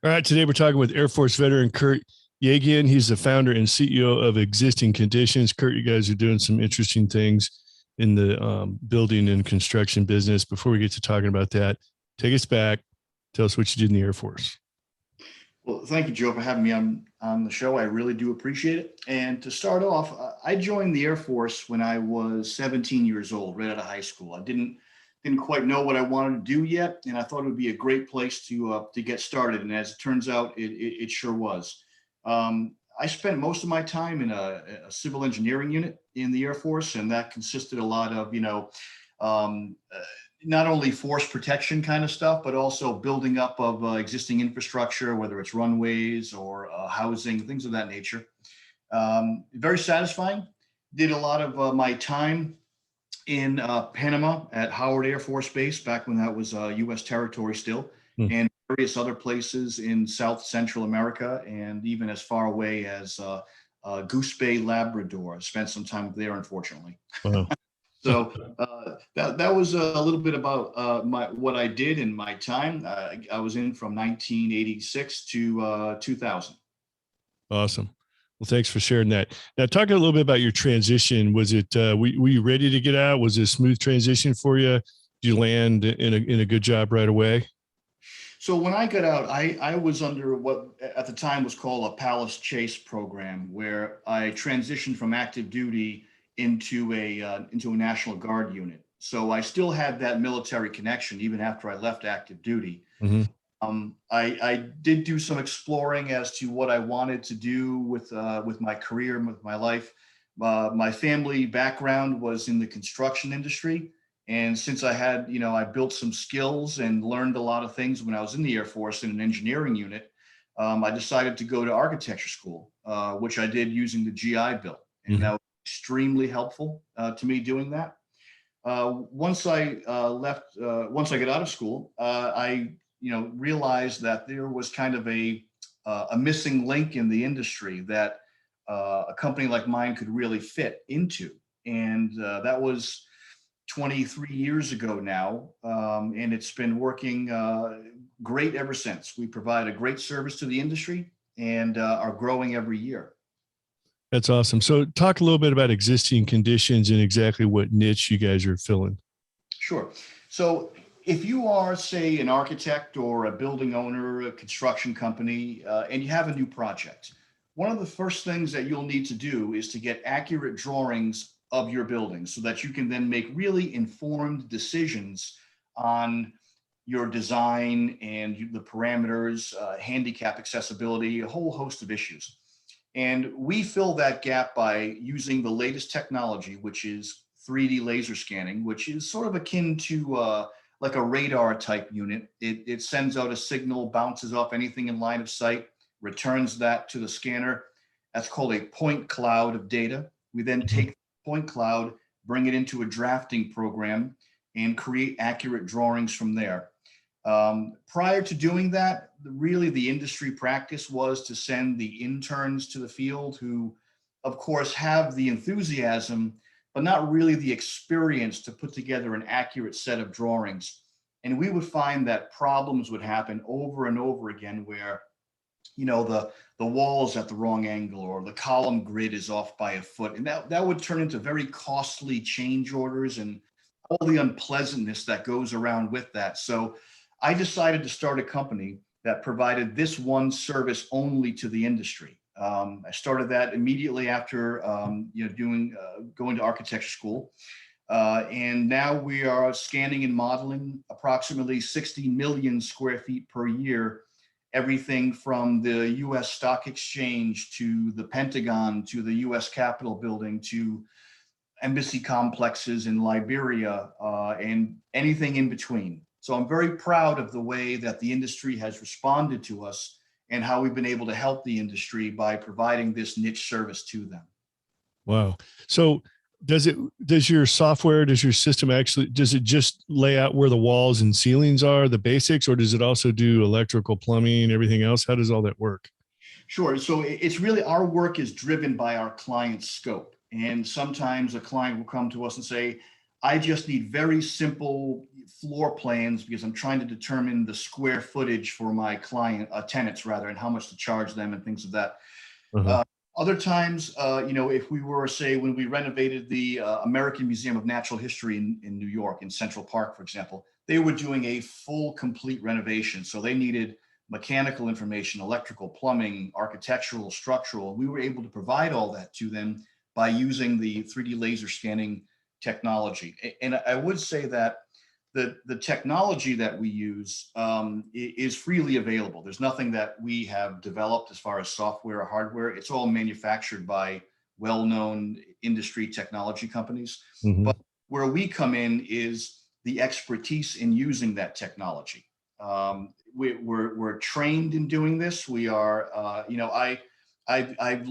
All right, today we're talking with Air Force veteran Kurt Yeghian. He's the founder and CEO of Existing Conditions. Kurt, you guys are doing some interesting things in the building and construction business. Before we get to talking about that, take us back. Tell us what you did in the Air Force. Well, thank you, Joe, for having me on the show. I really do appreciate it. And to start off, I joined the Air Force when I was 17 years old, right out of high school. I didn't quite know what I wanted to do yet, and I thought it would be a great place to get started. And as it turns out, it sure was. I spent most of my time in a civil engineering unit in the Air Force, and that consisted a lot of, not only force protection kind of stuff, but also building up of existing infrastructure, whether it's runways or housing, things of that nature. Very satisfying. Did a lot of my time in Panama at Howard Air Force Base, back when that was U.S. territory still, and various other places in South Central America, and even as far away as Goose Bay, Labrador. Spent some time there, unfortunately. Wow. So that was a little bit about what I did in my time. I was in from 1986 to 2000. Awesome. Well, thanks for sharing that. Now, talk a little bit about your transition. Was it were you ready to get out? Was it a smooth transition for you? Did you land in a good job right away? So when I got out, I was under what at the time was called a Palace Chase program, where I transitioned from active duty into a National Guard unit. So I still had that military connection even after I left active duty. Mm-hmm. I did do some exploring as to what I wanted to do with my career and with my life. My family background was in the construction industry. And since I built some skills and learned a lot of things when I was in the Air Force in an engineering unit, I decided to go to architecture school, which I did using the GI Bill. And that was extremely helpful to me doing that. Once I got out of school, I realized that there was kind of a missing link in the industry that a company like mine could really fit into. And that was 23 years ago now. And it's been working great ever since. We provide a great service to the industry and are growing every year. That's awesome. So talk a little bit about Existing Conditions and exactly what niche you guys are filling. Sure. So if you are, say, an architect or a building owner, a construction company, and you have a new project, one of the first things that you'll need to do is to get accurate drawings of your building so that you can then make really informed decisions on your design and the parameters, handicap accessibility, a whole host of issues. And we fill that gap by using the latest technology, which is 3D laser scanning, which is sort of akin to like a radar type unit. It sends out a signal, bounces off anything in line of sight, returns that to the scanner. That's called a point cloud of data. We then take the point cloud, bring it into a drafting program, and create accurate drawings from there. Prior to doing that, really the industry practice was to send the interns to the field who, of course, have the enthusiasm, but not really the experience to put together an accurate set of drawings. And we would find that problems would happen over and over again where, the wall's at the wrong angle or the column grid is off by a foot. And that would turn into very costly change orders and all the unpleasantness that goes around with that. So I decided to start a company that provided this one service only to the industry. I started that immediately after going to architecture school, and now we are scanning and modeling approximately 60 million square feet per year. Everything from the U.S. Stock Exchange to the Pentagon to the U.S. Capitol building to embassy complexes in Liberia and anything in between. So I'm very proud of the way that the industry has responded to us and how we've been able to help the industry by providing this niche service to them. Wow. So does your software, does your system does it just lay out where the walls and ceilings are, the basics, or does it also do electrical, plumbing, everything else? How does all that work? Sure. So it's really, our work is driven by our client's scope. And sometimes a client will come to us and say, I just need very simple floor plans because I'm trying to determine the square footage for my tenants rather, and how much to charge them and things of that. Uh-huh. Uh, Other times, if we were, say, when we renovated the American Museum of Natural History in New York, in Central Park, for example, they were doing a full, complete renovation. So they needed mechanical information, electrical, plumbing, architectural, structural. We were able to provide all that to them by using the 3D laser scanning technology. And I would say that the technology that we use is freely available. There's nothing that we have developed as far as software or hardware. It's all manufactured by well-known industry technology companies. Mm-hmm. But where we come in is the expertise in using that technology. We're trained in doing this. We are, I've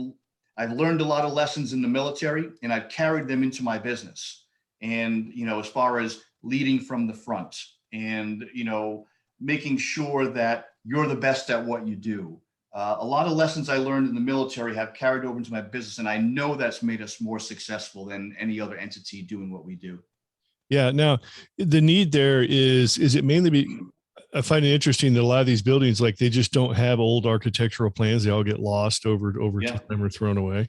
learned a lot of lessons in the military, and I've carried them into my business. And as far as leading from the front, and making sure that you're the best at what you do. A lot of lessons I learned in the military have carried over into my business, and I know that's made us more successful than any other entity doing what we do. Yeah. Now, the need there is it mainly I find it interesting that a lot of these buildings, like, they just don't have old architectural plans. They all get lost over Yeah, time or thrown away.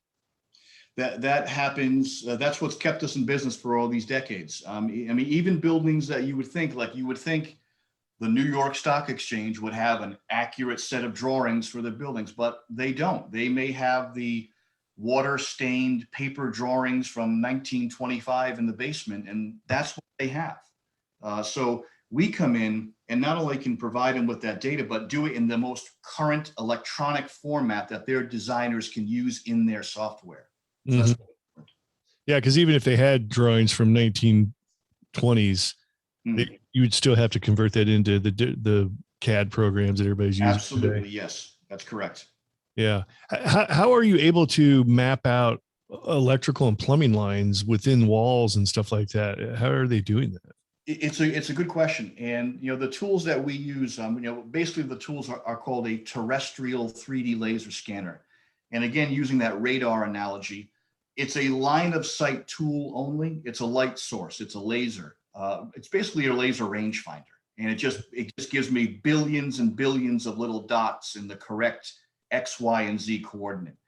that happens. That's what's kept us in business for all these decades. I mean, even buildings that you would think the New York Stock Exchange would have an accurate set of drawings for the buildings, but they don't. They may have the water stained paper drawings from 1925 in the basement, and that's what they have. So we come in and not only can provide them with that data, but do it in the most current electronic format that their designers can use in their software. So Mm-hmm. that's Yeah, because even if they had drawings from 1920s, you would still have to convert that into the CAD programs that everybody's using today. absolutely, yes, that's correct. Yeah. How are you able to map out electrical and plumbing lines within walls and stuff like that? How are they doing that? It's a good question, and the tools that we use, basically the tools are called a terrestrial 3D laser scanner, and again, using that radar analogy, it's a line of sight tool only. It's a light source. It's a laser. It's basically a laser rangefinder, and it just gives me billions and billions of little dots in the correct X, Y, and Z coordinate.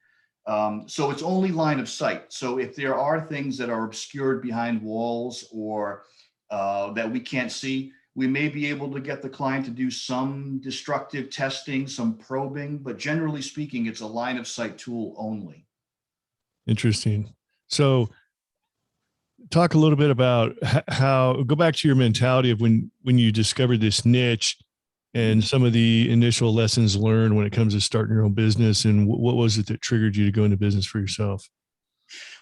So it's only line of sight. So if there are things that are obscured behind walls or that we can't see, we may be able to get the client to do some destructive testing, some probing, but generally speaking, it's a line of sight tool only. Interesting. So talk a little bit about how, go back to your mentality of when you discovered this niche and some of the initial lessons learned when it comes to starting your own business, and what was it that triggered you to go into business for yourself?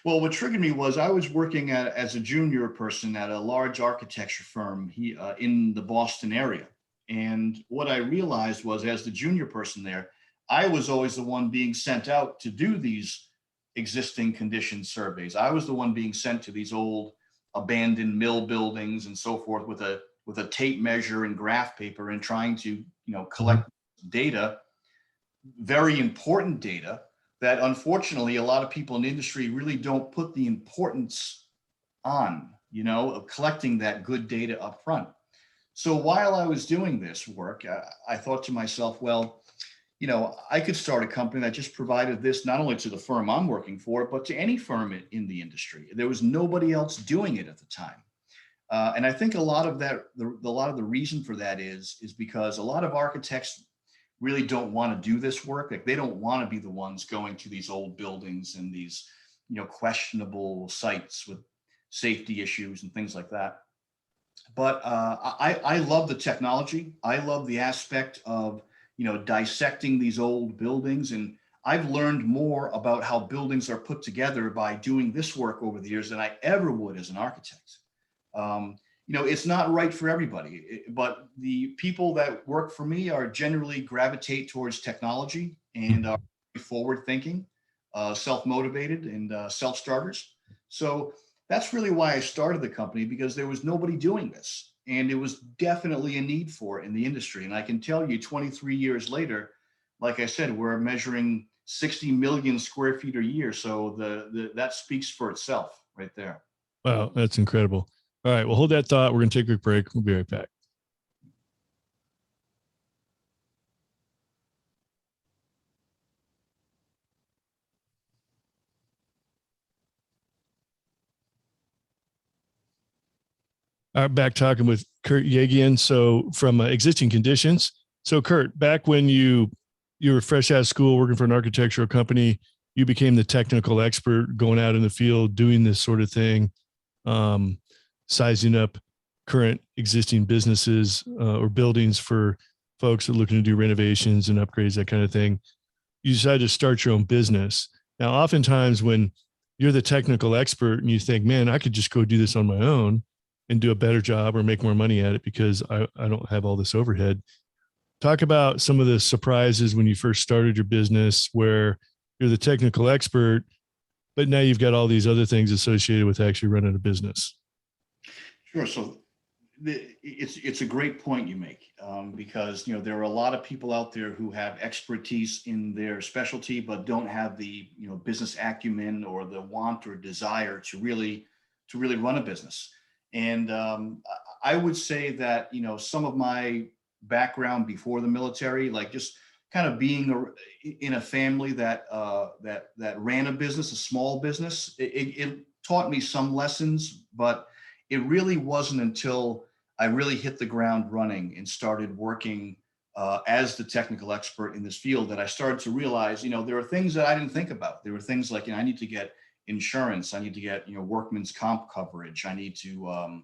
Well, what triggered me was I was working as a junior person at a large architecture firm in the Boston area. And what I realized was, as the junior person there, I was always the one being sent out to do these existing condition surveys. I was the one being sent to these old abandoned mill buildings and so forth with a tape measure and graph paper, and trying to collect data, very important data, that unfortunately a lot of people in the industry really don't put the importance on, of collecting that good data up front. So while I was doing this work, I thought to myself, well, I could start a company that just provided this not only to the firm I'm working for, but to any firm in the industry. There was nobody else doing it at the time. And I think a lot of the reason for that is because a lot of architects really don't want to do this work. Like, they don't want to be the ones going to these old buildings and these, questionable sites with safety issues and things like that. But I love the technology. I love the aspect of, dissecting these old buildings. And I've learned more about how buildings are put together by doing this work over the years than I ever would as an architect. It's not right for everybody, but the people that work for me are generally gravitate towards technology and are forward thinking, self-motivated, and self-starters. So that's really why I started the company, because there was nobody doing this, and there was definitely a need for it in the industry. And I can tell you, 23 years later, like I said, we're measuring 60 million square feet a year. So that speaks for itself right there. Wow, that's incredible. All right. Well, hold that thought. We're going to take a quick break. We'll be right back. All right, back talking with Kurt Yeghian. So from existing conditions. So Kurt, back when you were fresh out of school working for an architectural company, you became the technical expert going out in the field doing this sort of thing, um, sizing up current existing businesses or buildings for folks that are looking to do renovations and upgrades, that kind of thing. You decided to start your own business. Now, oftentimes when you're the technical expert and you think, man, I could just go do this on my own and do a better job or make more money at it because I don't have all this overhead. Talk about some of the surprises when you first started your business where you're the technical expert, but now you've got all these other things associated with actually running a business. Sure. So it's a great point you make, because there are a lot of people out there who have expertise in their specialty but don't have the business acumen or the want or desire to really run a business. And I would say that some of my background before the military, like just kind of being in a family that ran a business, a small business, it taught me some lessons, but it really wasn't until I really hit the ground running and started working as the technical expert in this field that I started to realize, there are things that I didn't think about. There were things like, I need to get insurance, I need to get, workman's comp coverage, I need to,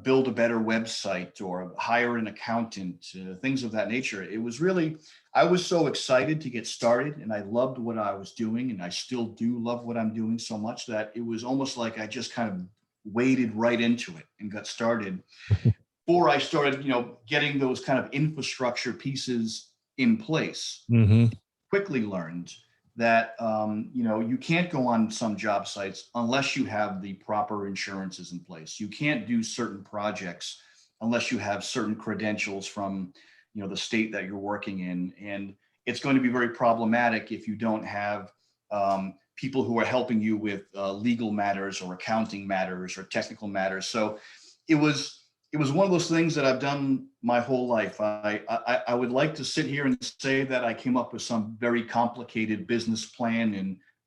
build a better website or hire an accountant, things of that nature. It was really, I was so excited to get started and I loved what I was doing. And I still do love what I'm doing so much that it was almost like I just kind of waded right into it and got started before I started, getting those kind of infrastructure pieces in place. Mm-hmm. Quickly learned that you can't go on some job sites unless you have the proper insurances in place. You can't do certain projects unless you have certain credentials from the state that you're working in, and it's going to be very problematic if you don't have people who are helping you with legal matters or accounting matters or technical matters. So it was one of those things that I've done my whole life. I would like to sit here and say that I came up with some very complicated business plan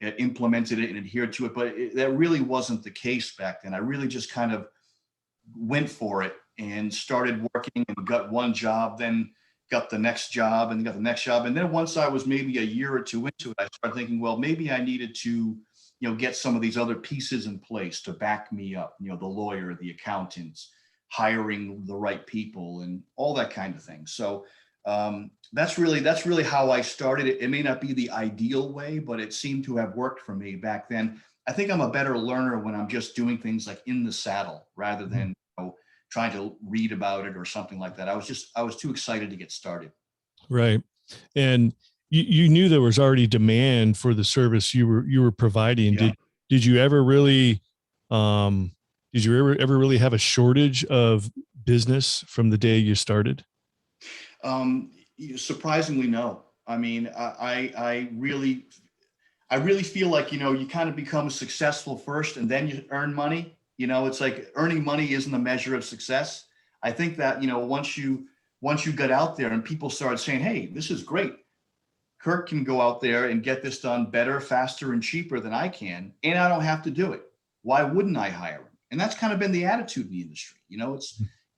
and implemented it and adhered to it, but that really wasn't the case back then. I really just kind of went for it and started working and got one job, then got the next job and got the next job. And then once I was maybe a year or two into it, I started thinking, well, maybe I needed to, get some of these other pieces in place to back me up, the lawyer, the accountants, hiring the right people and all that kind of thing. So that's really how I started it. It may not be the ideal way, but it seemed to have worked for me back then. I think I'm a better learner when I'm just doing things like in the saddle rather than trying to read about it or something like that. I was too excited to get started. Right. And you knew there was already demand for the service you were providing. Yeah. Did you ever really did you ever really have a shortage of business from the day you started? Surprisingly, no. I mean, I really feel like, you kind of become successful first and then you earn money. It's like earning money isn't a measure of success. I think that, once you got out there and people started saying, hey, this is great. Kirk can go out there and get this done better, faster, and cheaper than I can, and I don't have to do it. Why wouldn't I hire him? And that's kind of been the attitude in the industry.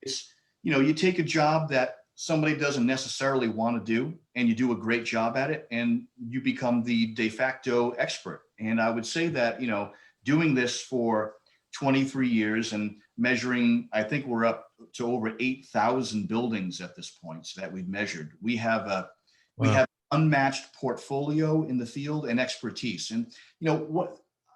It's you take a job that somebody doesn't necessarily want to do and you do a great job at it and you become the de facto expert. And I would say that, doing this for 23 years and measuring, I think we're up to over 8,000 buildings at this point that we've measured. We have unmatched portfolio in the field and expertise. And,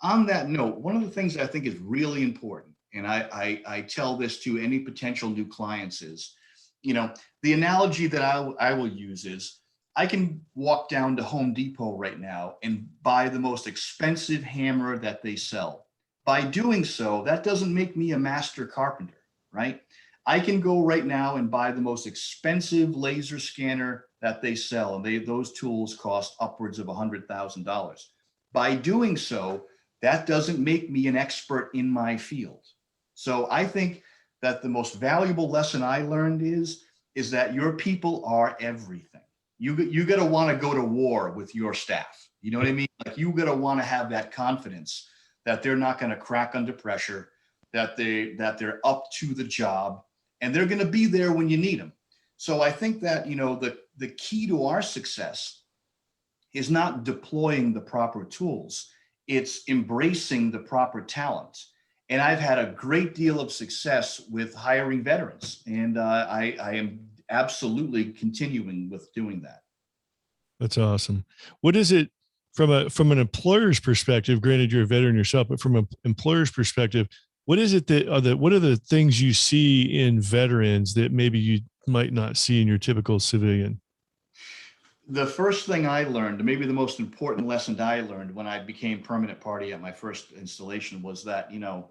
on that note, one of the things I think is really important, and I tell this to any potential new clients is, the analogy that I will use is I can walk down to Home Depot right now and buy the most expensive hammer that they sell. By doing so, that doesn't make me a master carpenter, right? I can go right now and buy the most expensive laser scanner that they sell, and those tools cost upwards of $100,000. By doing so, that doesn't make me an expert in my field. So I think that the most valuable lesson I learned is that your people are everything. You got to want to go to war with your staff. You know what I mean? Like you got to want to have that confidence that they're not going to crack under pressure, that they're up to the job, and they're going to be there when you need them. So I think that, you know, the key to our success is not deploying the proper tools, it's embracing the proper talent. And I've had a great deal of success with hiring veterans, and I am absolutely continuing with doing that. That's awesome. What is it from an employer's perspective? Granted, you're a veteran yourself, but from an employer's perspective, what is it what are the things you see in veterans that maybe you might not see in your typical civilian? The first thing I learned, maybe the most important lesson I learned when I became permanent party at my first installation, was that, you know,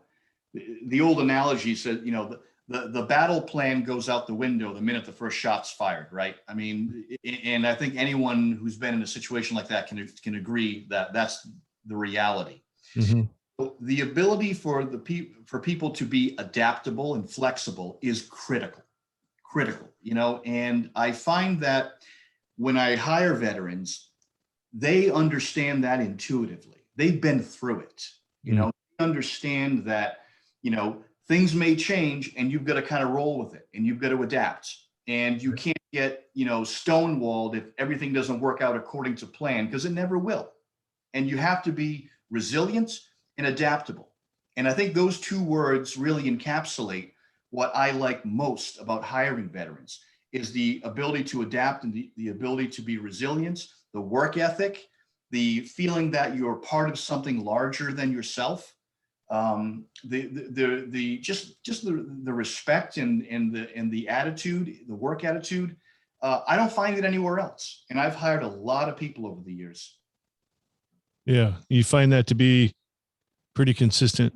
the old analogy said, you know, the battle plan goes out the window the minute the first shot's fired, right? I mean, and I think anyone who's been in a situation like that can agree that that's the reality. Mm-hmm. The ability for people to be adaptable and flexible is critical, you know. And I find that when I hire veterans, they understand that intuitively. They've been through it, you know. They understand that, you know, things may change and you've got to kind of roll with it and you've got to adapt. And you can't get, you know, stonewalled if everything doesn't work out according to plan, because it never will. And you have to be resilient and adaptable. And I think those two words really encapsulate what I like most about hiring veterans, is the ability to adapt and the ability to be resilient, the work ethic, the feeling that you're part of something larger than yourself, the respect and the attitude, the work attitude. I don't find it anywhere else, and I've hired a lot of people over the years. Yeah, you find that to be pretty consistent.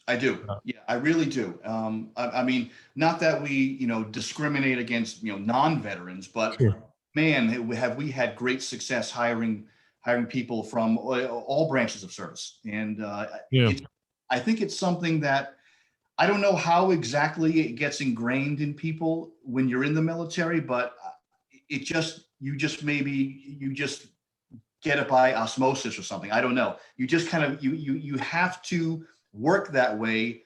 I do. Yeah, I really do. I mean, not that we, you know, discriminate against, you know, non-veterans, but Sure. man, have we had great success hiring people from all branches of service. And Yeah. I think it's something that I don't know how exactly it gets ingrained in people when you're in the military, but you just get it by osmosis or something. I don't know. You just kind of, you have to work that way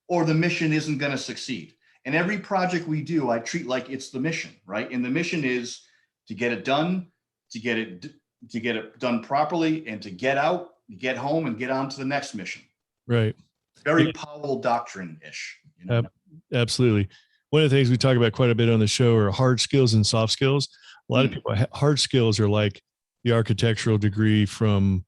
or the mission isn't going to succeed. And every project we do, I treat like it's the mission, right? And the mission is to get it done, to get it done properly, and to get out, get home, and get on to the next mission. Right. Very Powell doctrine-ish. You know? Absolutely. One of the things we talk about quite a bit on the show are hard skills and soft skills. A lot of people, hard skills are like the architectural degree from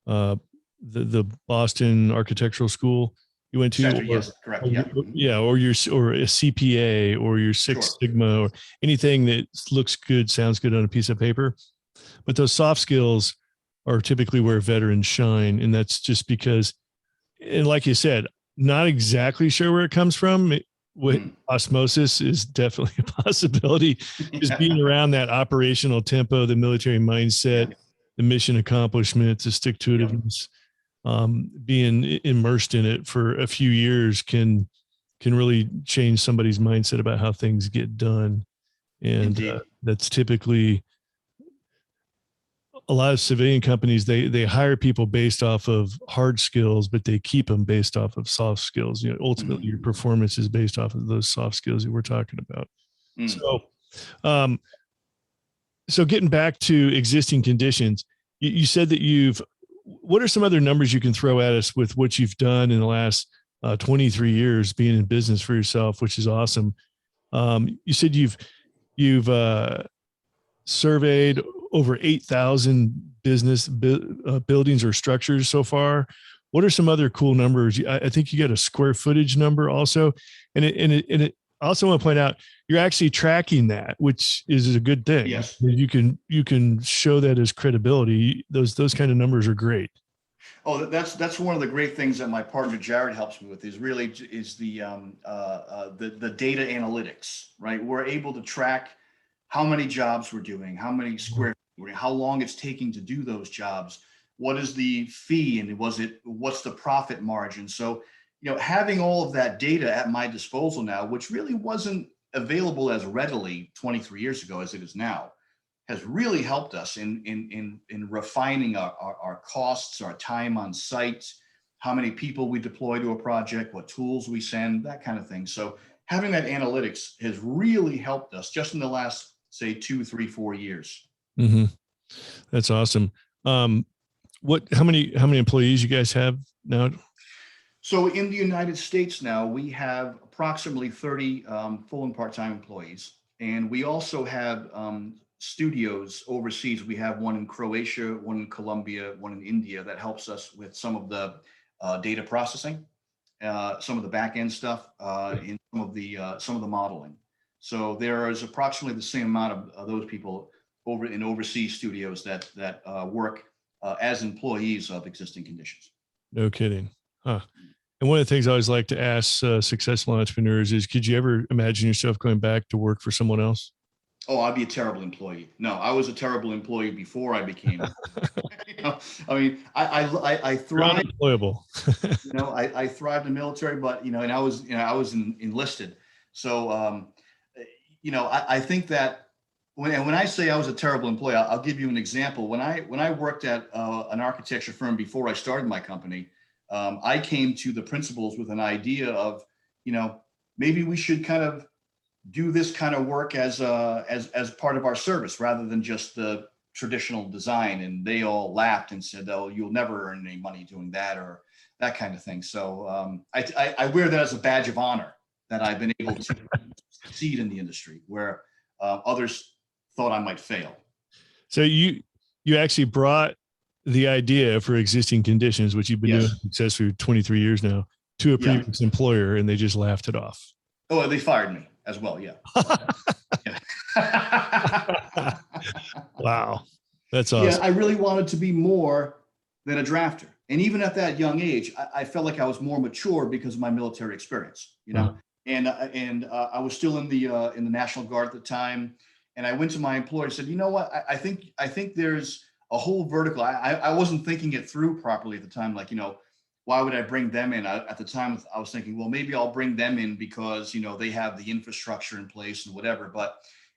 the Boston Architectural School you went to. Center, yes, correct. Yeah. Or a CPA or your Six Sigma or anything that looks good, sounds good on a piece of paper. But those soft skills are typically where veterans shine. And that's just because, and like you said, not exactly sure where it comes from. Osmosis is definitely a possibility. Just being around that operational tempo, the military mindset, the mission accomplishment, the stick-to-itiveness, being immersed in it for a few years can really change somebody's mindset about how things get done. And that's typically a lot of civilian companies, they hire people based off of hard skills, but they keep them based off of soft skills. You know, ultimately your performance is based off of those soft skills that we're talking about. So getting back to existing conditions, you said that what are some other numbers you can throw at us with what you've done in the last 23 years being in business for yourself, which is awesome. You said you've surveyed over 8,000 business buildings or structures so far. What are some other cool numbers? I think you got a square footage number also. And it I also want to point out you're actually tracking that, which is a good thing. Yes. You can show that as credibility. Those kind of numbers are great. Oh, that's one of the great things that my partner Jared helps me with is the data analytics, right? We're able to track how many jobs we're doing, how many square feet, how long it's taking to do those jobs, what is the fee, and what's the profit margin. So having all of that data at my disposal now, which really wasn't available as readily 23 years ago as it is now, has really helped us in refining our costs, our time on site, how many people we deploy to a project, what tools we send, that kind of thing. So having that analytics has really helped us just in the last, say, 2, 3, 4 years. Mm-hmm. That's awesome. How many employees you guys have now? So in the United States now, we have approximately 30 full and part-time employees. And we also have studios overseas. We have one in Croatia, one in Colombia, one in India that helps us with some of the data processing, some of the back-end stuff, in some of the modeling. So there is approximately the same amount of those people over in overseas studios that work as employees of Existing Conditions. No kidding. Huh. And one of the things I always like to ask successful entrepreneurs is, could you ever imagine yourself going back to work for someone else? Oh, I'd be a terrible employee. No, I was a terrible employee before I became. I mean, I You're thrived. unemployable. I thrived in the military, but and I was enlisted. So I think that when I say I was a terrible employee, I'll give you an example. When I worked at an architecture firm before I started my company, I came to the principals with an idea of, maybe we should kind of do this kind of work as part of our service rather than just the traditional design. And they all laughed and said, "Oh, you'll never earn any money doing that," or that kind of thing. So I wear that as a badge of honor that I've been able to succeed in the industry where others thought I might fail. So you actually brought the idea for Existing Conditions, which you've been doing successfully for 23 years now, to a previous employer, and they just laughed it off. Oh, they fired me as well. Yeah. Wow. That's awesome. Yeah, I really wanted to be more than a drafter. And even at that young age, I felt like I was more mature because of my military experience, and I was still in the National Guard at the time. And I went to my employer and said, "You know what? I think there's a whole vertical." I wasn't thinking it through properly at the time. Like, why would I bring them in? At the time, I was thinking, well, maybe I'll bring them in because, they have the infrastructure in place and whatever. But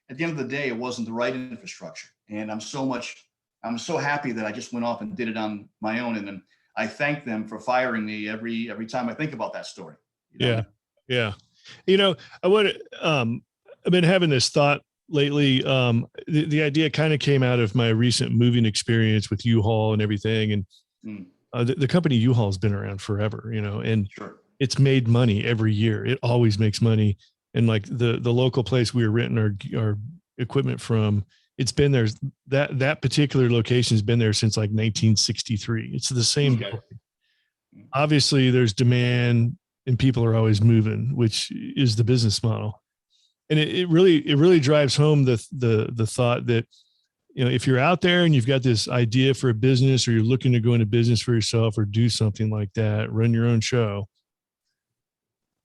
at the end of the day, it wasn't the right infrastructure. And I'm so happy that I just went off and did it on my own. And then I thank them for firing me every time I think about that story. Yeah. Yeah. I've been having this thought lately. The idea kind of came out of my recent moving experience with U-Haul and everything. And the company U-Haul has been around forever, and it's made money every year. It always makes money. And like the local place we were renting our equipment from, it's been there. That particular location has been there since like 1963. It's the same building. Obviously there's demand and people are always moving, which is the business model. And it really drives home the thought that, if you're out there and you've got this idea for a business, or you're looking to go into business for yourself or do something like that, run your own show.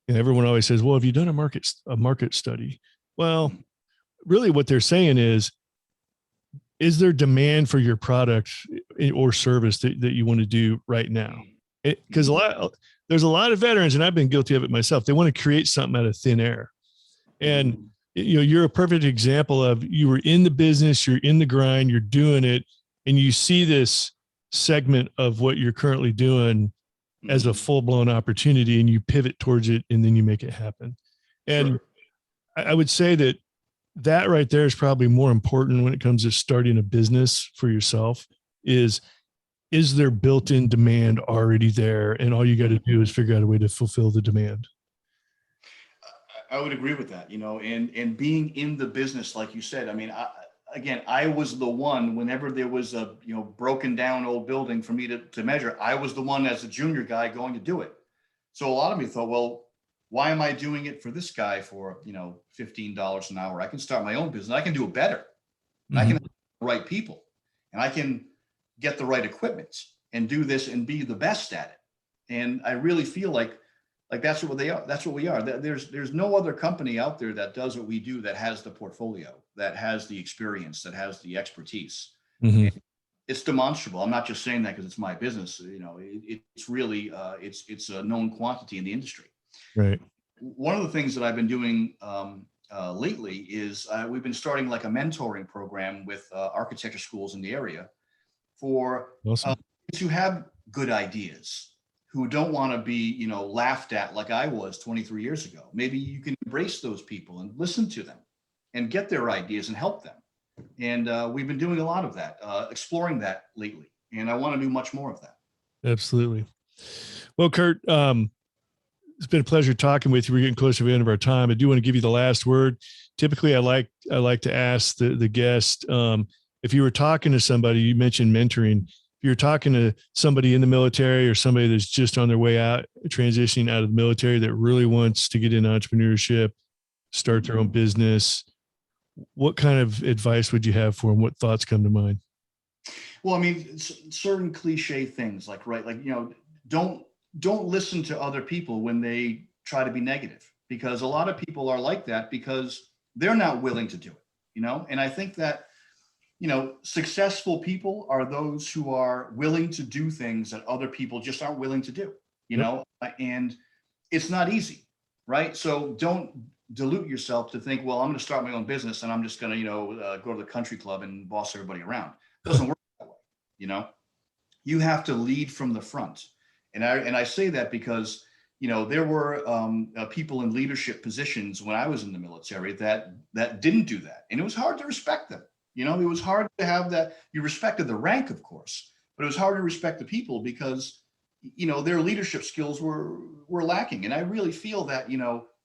Everyone always says, "Well, have you done a market study?" Well, really what they're saying is there demand for your product or service that you want to do right now? Because there's a lot of veterans, and I've been guilty of it myself. They want to create something out of thin air. And you're a perfect example of, you were in the business, you're in the grind, you're doing it, and you see this segment of what you're currently doing as a full-blown opportunity, and you pivot towards it, and then you make it happen. And I would say that right there is probably more important when it comes to starting a business for yourself. Is there built-in demand already there, and all you got to do is figure out a way to fulfill the demand? I would agree with that, and being in the business, like you said, I mean, I was the one, whenever there was a, broken down old building for me to measure, I was the one as a junior guy going to do it. So a lot of me thought, well, why am I doing it for this guy for, $15 an hour? I can start my own business. I can do it better. And I can have the right people, and I can get the right equipment and do this and be the best at it. And I really feel like that's what they are. That's what we are. There's no other company out there that does what we do, that has the portfolio, that has the experience, that has the expertise. it's demonstrable. I'm not just saying that because it's my business. It's really it's a known quantity in the industry. Right. One of the things that I've been doing lately is we've been starting like a mentoring program with architecture schools in the area for Awesome. kids who have good ideas, who don't want to be, laughed at like I was 23 years ago. Maybe you can embrace those people and listen to them and get their ideas and help them. And we've been doing a lot of that, exploring that lately. And I want to do much more of that. Absolutely. Well, Kurt, it's been a pleasure talking with you. We're getting close to the end of our time. I do want to give you the last word. Typically, I like to ask the guest, if you were talking to somebody, you mentioned mentoring. If you're talking to somebody in the military or somebody that's just on their way out, transitioning out of the military that really wants to get into entrepreneurship, start their own business, what kind of advice would you have for them? What thoughts come to mind? Well, I mean, certain cliche things like, right, like, don't listen to other people when they try to be negative, because a lot of people are like that because they're not willing to do it, and I think that, successful people are those who are willing to do things that other people just aren't willing to do, and it's not easy, right? So don't dilute yourself to think, well, I'm going to start my own business and I'm just going to, go to the country club and boss everybody around. It doesn't work that way. You have to lead from the front. And I say that because, there were people in leadership positions when I was in the military that didn't do that. And it was hard to respect them. It was hard to have that. You respected the rank, of course, but it was hard to respect the people because, their leadership skills were lacking. And I really feel that,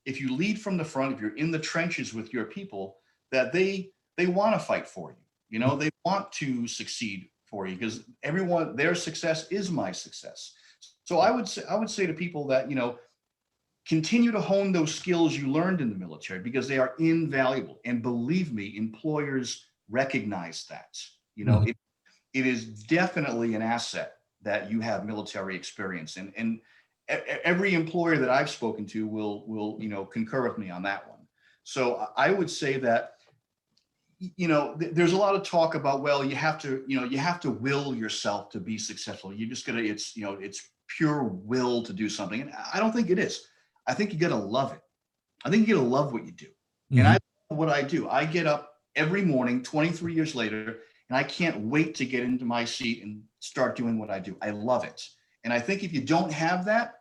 if you lead from the front, if you're in the trenches with your people, that they want to fight for you. They want to succeed for you because their success is my success. So I would say to people that, continue to hone those skills you learned in the military because they are invaluable. And believe me, employers recognize that. It is definitely an asset that you have military experience. And every employer that I've spoken to will concur with me on that one. So I would say that, there's a lot of talk about, well, you have to will yourself to be successful. You just gotta, it's pure will to do something. And I don't think it is. I think you gotta love it. I think you gotta love what you do. And I love what I do. I get up every morning, 23 years later, and I can't wait to get into my seat and start doing what I do. I love it. And I think if you don't have that,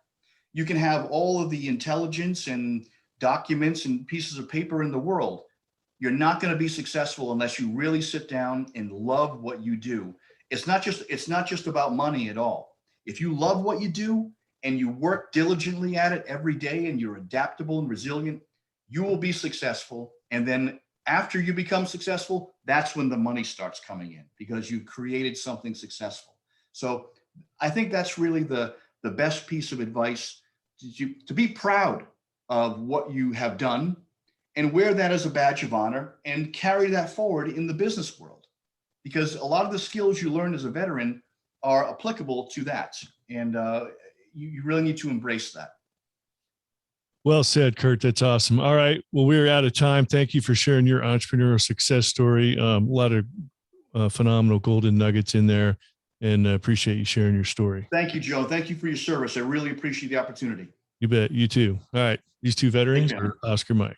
you can have all of the intelligence and documents and pieces of paper in the world. You're not going to be successful unless you really sit down and love what you do. It's not just about money at all. If you love what you do and you work diligently at it every day and you're adaptable and resilient, you will be successful. And then after you become successful, that's when the money starts coming in because you created something successful. So I think that's really the best piece of advice, to be proud of what you have done and wear that as a badge of honor and carry that forward in the business world, because a lot of the skills you learned as a veteran are applicable to that. And you really need to embrace that. Well said, Kurt. That's awesome. All right. Well, we're out of time. Thank you for sharing your entrepreneurial success story. A lot of phenomenal golden nuggets in there, and appreciate you sharing your story. Thank you, Joe. Thank you for your service. I really appreciate the opportunity. You bet. You too. All right. These two veterans are Oscar Mike.